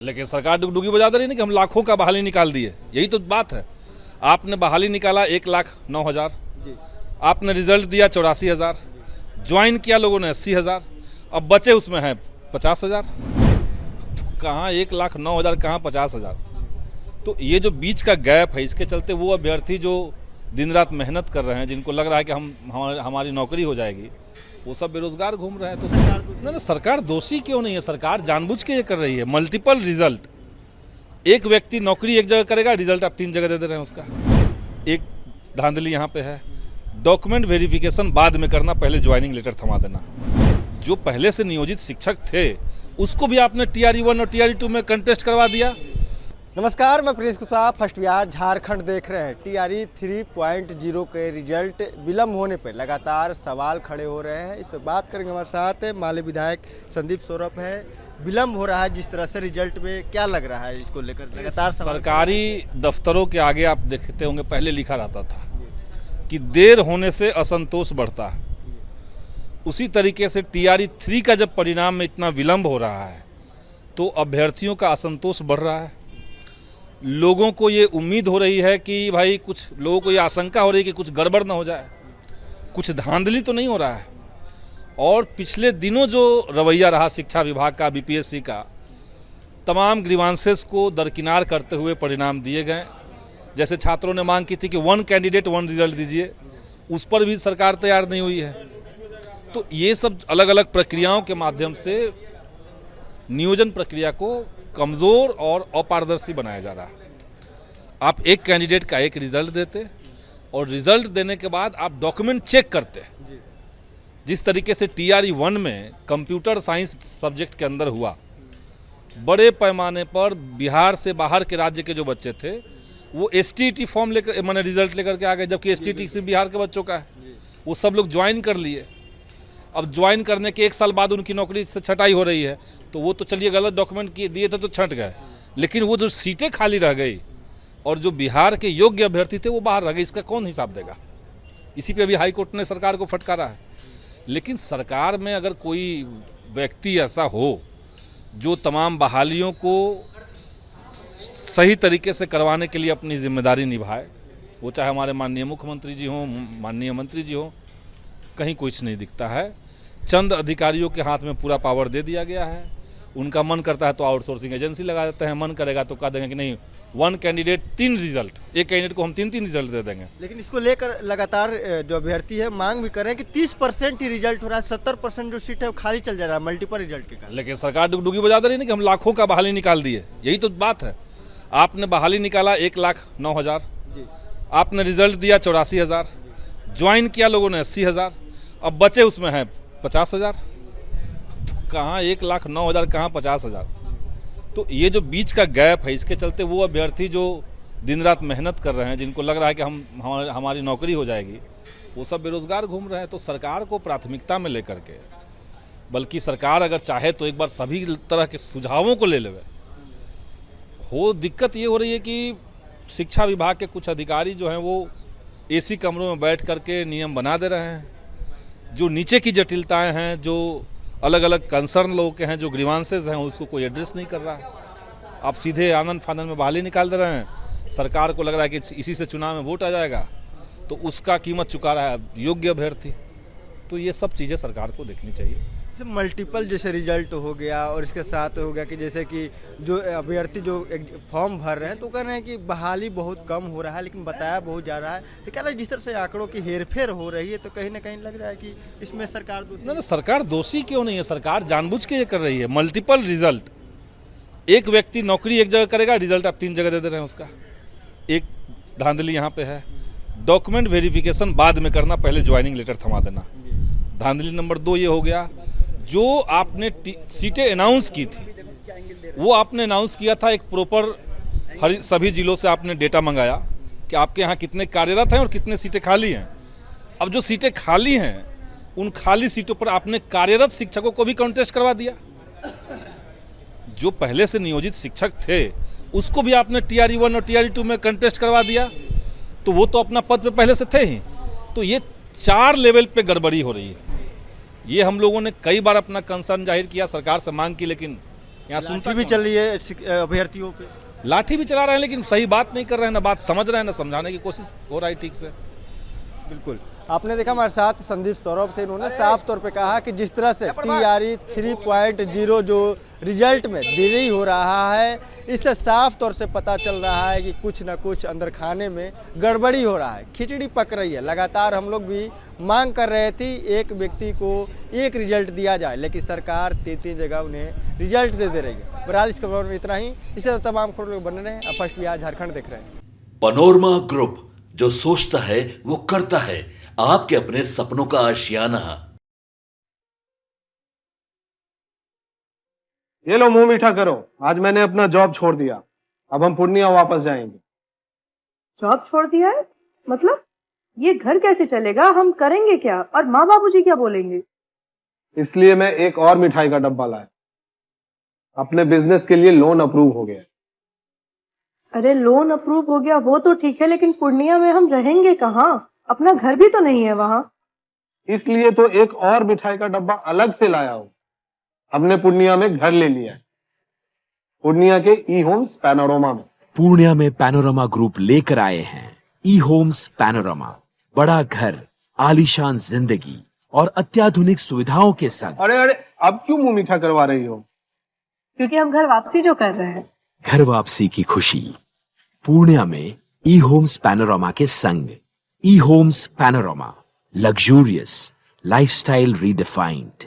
लेकिन सरकार डुगडुगी बजा दे रही है कि हम लाखों का बहाली निकाल दिए। यही तो बात है। आपने बहाली निकाला 1,09,000, आपने रिजल्ट दिया 84,000, ज्वाइन किया लोगों ने 80,000, अब बचे उसमें हैं 50,000। तो कहाँ 1,09,000, कहाँ 50,000। तो ये जो बीच का गैप है, इसके चलते वो अभ्यर्थी जो दिन रात मेहनत कर रहे हैं, जिनको लग रहा है कि हमारी नौकरी हो जाएगी, वो सब बेरोजगार घूम रहे हैं। तो सरकार दोषी क्यों नहीं है? सरकार जानबूझ के ये कर रही है। मल्टीपल रिजल्ट, एक व्यक्ति नौकरी एक जगह करेगा, रिजल्ट आप 3 जगह दे रहे हैं उसका। एक धांधली यहाँ पे है। डॉक्यूमेंट वेरिफिकेशन बाद में करना, पहले ज्वाइनिंग लेटर थमा देना। जो पहले से नियोजित शिक्षक थे उसको भी आपने TRE 1 और TRE 2 में कंटेस्ट करवा दिया। नमस्कार, मैं प्रिंस कुशवाहा फर्स्ट बिहार झारखंड देख रहे हैं। TRE 3.0 के रिजल्ट विलम्ब होने पर लगातार सवाल खड़े हो रहे हैं। इस पर बात करेंगे। हमारे साथ माले विधायक संदीप सौरभ है। विलम्ब हो रहा है जिस तरह से रिजल्ट में, क्या लग रहा है इसको लेकर? लगातार सरकारी दफ्तरों के आगे आप देखते होंगे पहले लिखा रहता था कि देर होने से असंतोष बढ़ता है। उसी तरीके से TRE 3 का जब परिणाम में इतना विलम्ब हो रहा है तो अभ्यर्थियों का असंतोष बढ़ रहा है। लोगों को ये उम्मीद हो रही है कि भाई, कुछ लोगों को ये आशंका हो रही है कि कुछ गड़बड़ ना हो जाए, कुछ धांधली तो नहीं हो रहा है। और पिछले दिनों जो रवैया रहा शिक्षा विभाग का, BPSC का, तमाम ग्रीवांसेस को दरकिनार करते हुए परिणाम दिए गए। जैसे छात्रों ने मांग की थी कि 1 कैंडिडेट 1 रिजल्ट दीजिए, उस पर भी सरकार तैयार नहीं हुई है। तो ये सब अलग अलग प्रक्रियाओं के माध्यम से नियोजन प्रक्रिया को कमज़ोर और अपारदर्शी बनाया जा रहा है। आप एक कैंडिडेट का एक रिजल्ट देते और रिजल्ट देने के बाद आप डॉक्यूमेंट चेक करते। जिस तरीके से TRE 1 में कंप्यूटर साइंस सब्जेक्ट के अंदर हुआ, बड़े पैमाने पर बिहार से बाहर के राज्य के जो बच्चे थे वो STET फॉर्म लेकर, मैंने रिजल्ट लेकर के आ गए, जबकि STET से बिहार के बच्चों का है। वो सब लोग ज्वाइन कर लिए। अब ज्वाइन करने के 1 साल बाद उनकी नौकरी से छटाई हो रही है, तो वो तो चलिए गलत डॉक्यूमेंट दिए थे तो छट गए, लेकिन वो जो सीटें खाली रह गई और जो बिहार के योग्य अभ्यर्थी थे वो बाहर रह गए, इसका कौन हिसाब देगा? इसी पे अभी हाई कोर्ट ने सरकार को फटकारा है। लेकिन सरकार में अगर कोई व्यक्ति ऐसा हो जो तमाम बहालियों को सही तरीके से करवाने के लिए अपनी जिम्मेदारी निभाए, वो चाहे हमारे माननीय मुख्यमंत्री जी हों, माननीय मंत्री जी हों, कहीं कुछ नहीं दिखता है। चंद अधिकारियों के हाथ में पूरा पावर दे दिया गया है। उनका मन करता है तो आउटसोर्सिंग एजेंसी लगा देते हैं, मन करेगा तो कह देंगे कि नहीं 1 कैंडिडेट 3 रिजल्ट, एक कैंडिडेट को हम 3 रिजल्ट दे देंगे। लेकिन इसको लेकर लगातार जो अभ्यर्थी है मांग भी कर रहे हैं कि 30% ही रिजल्ट हो रहा है, 70% जो सीट है वो खाली चल जा रहा है मल्टीपल रिजल्ट के कारण। लेकिन सरकार डुगडुगी बजा दे रही है कि हम लाखों का बहाली निकाल दिए। यही तो बात है। आपने बहाली निकाला 1,09,000, आपने रिजल्ट दिया 84,000, ज्वाइन किया लोगों ने 80,000, अब बचे उसमें हैं 50,000। तो कहाँ 1,09,000, कहाँ 50,000। तो ये जो बीच का गैप है, इसके चलते वो अभ्यर्थी जो दिन रात मेहनत कर रहे हैं, जिनको लग रहा है कि हमारी नौकरी हो जाएगी, वो सब बेरोजगार घूम रहे हैं। तो सरकार को प्राथमिकता में लेकर के, बल्कि सरकार अगर चाहे तो एक बार सभी तरह के सुझावों को ले लेवे। दिक्कत ये हो रही है कि शिक्षा विभाग के कुछ अधिकारी जो हैं वो AC कमरों में बैठ करके नियम बना दे रहे हैं। जो नीचे की जटिलताएं हैं, जो अलग अलग कंसर्न लोगों के हैं, जो ग्रीवांसेस हैं, उसको कोई एड्रेस नहीं कर रहा है। आप सीधे आंगन फांगन में बहाली निकाल दे रहे हैं। सरकार को लग रहा है कि इसी से चुनाव में वोट आ जाएगा, तो उसका कीमत चुका रहा है योग्य अभ्यर्थी। तो ये सब चीज़ें सरकार को देखनी चाहिए। मल्टीपल जैसे रिजल्ट हो गया और इसके साथ हो गया कि जैसे कि जो अभ्यर्थी जो फॉर्म भर रहे हैं तो कह रहे हैं कि बहाली बहुत कम हो रहा है, लेकिन बताया बहुत जा रहा है। तो क्या लग, जिस तरह से आंकड़ों की हेरफेर हो रही है, तो कहीं ना कहीं लग रहा है कि इसमें सरकार दोषी। सरकार दोषी क्यों नहीं है? सरकार जानबूझ के ये कर रही है। मल्टीपल रिजल्ट, एक व्यक्ति नौकरी एक जगह करेगा, रिजल्ट आप 3 जगह दे रहे हैं उसका। एक धांधली यहाँ पे है। डॉक्यूमेंट वेरिफिकेशन बाद में करना, पहले ज्वाइनिंग लेटर थमा देना। धांधली नंबर 2 ये हो गया, जो आपने सीटें अनाउंस की थी, वो आपने अनाउंस किया था एक प्रॉपर सभी जिलों से आपने डेटा मंगाया कि आपके यहाँ कितने कार्यरत हैं और कितने सीटें खाली हैं। अब जो सीटें खाली हैं, उन खाली सीटों पर आपने कार्यरत शिक्षकों को भी कंटेस्ट करवा दिया। जो पहले से नियोजित शिक्षक थे उसको भी आपने TRE 1 और TRE 2 में कंटेस्ट करवा दिया, तो वो तो अपना पद पे पहले से थे ही। तो ये 4 लेवल पे गड़बड़ी हो रही है। ये हम लोगों ने कई बार अपना कंसर्न जाहिर किया, सरकार से मांग की, लेकिन यहाँ सुनता भी कौन? चल रही है अभ्यर्थियों पे। लाठी भी चला रहे हैं लेकिन सही बात नहीं कर रहे हैं, ना बात समझ रहे हैं, ना समझाने की कोशिश हो रहा है ठीक से। बिल्कुल, आपने देखा हमारे साथ संदीप सौरभ थे, इन्होंने साफ तौर पे कहा कि जिस तरह से TRE 3.0 जो रिजल्ट में देरी हो रहा है, इससे साफ तौर से पता चल रहा है कि कुछ ना कुछ अंदर खाने में गड़बड़ी हो रहा है, खिचड़ी पक रही है। लगातार हम लोग भी मांग कर रहे थे एक व्यक्ति को एक रिजल्ट दिया जाए, लेकिन सरकार 3-3 जगह उन्हें रिजल्ट दे रही है। बहरहाल इस खबर में इतना ही, इससे तमाम खबरों लोग बने रहे। अब फर्स्ट बिहार झारखंड देख रहे हैं। पनोरमा ग्रुप, जो सोचता है वो करता है, आपके अपने सपनों का आशियाना। ये लो मुंह मीठा करो, आज मैंने अपना जॉब छोड़ दिया, अब हम पूर्णिया वापस जाएंगे। जॉब छोड़ दिया है? मतलब ये घर कैसे चलेगा? हम करेंगे क्या? और माँ बाबूजी क्या बोलेंगे? इसलिए मैं एक और मिठाई का डब्बा लाया, अपने बिजनेस के लिए लोन अप्रूव हो गया। अरे लोन अप्रूव हो गया वो तो ठीक है, लेकिन पूर्णिया में हम रहेंगे कहाँ? अपना घर भी तो नहीं है वहाँ। इसलिए तो एक और मिठाई का डब्बा अलग से लाया हूं। हमने पूर्णिया में घर ले लिया है, पूर्णिया के ई होम्स पैनोरमा में। पूर्णिया में पैनोरमा ग्रुप लेकर आए हैं ई होम्स पैनोरमा, बड़ा घर, आलीशान जिंदगी और अत्याधुनिक सुविधाओं के संग। अरे अरे, अब क्यों मुंह मीठा करवा रही हो? क्योंकि हम घर वापसी जो कर रहे हैं। घर वापसी की खुशी पूर्णिया में ई होम्स पैनोरमा के संग। E Homes Panorama, luxurious lifestyle redefined.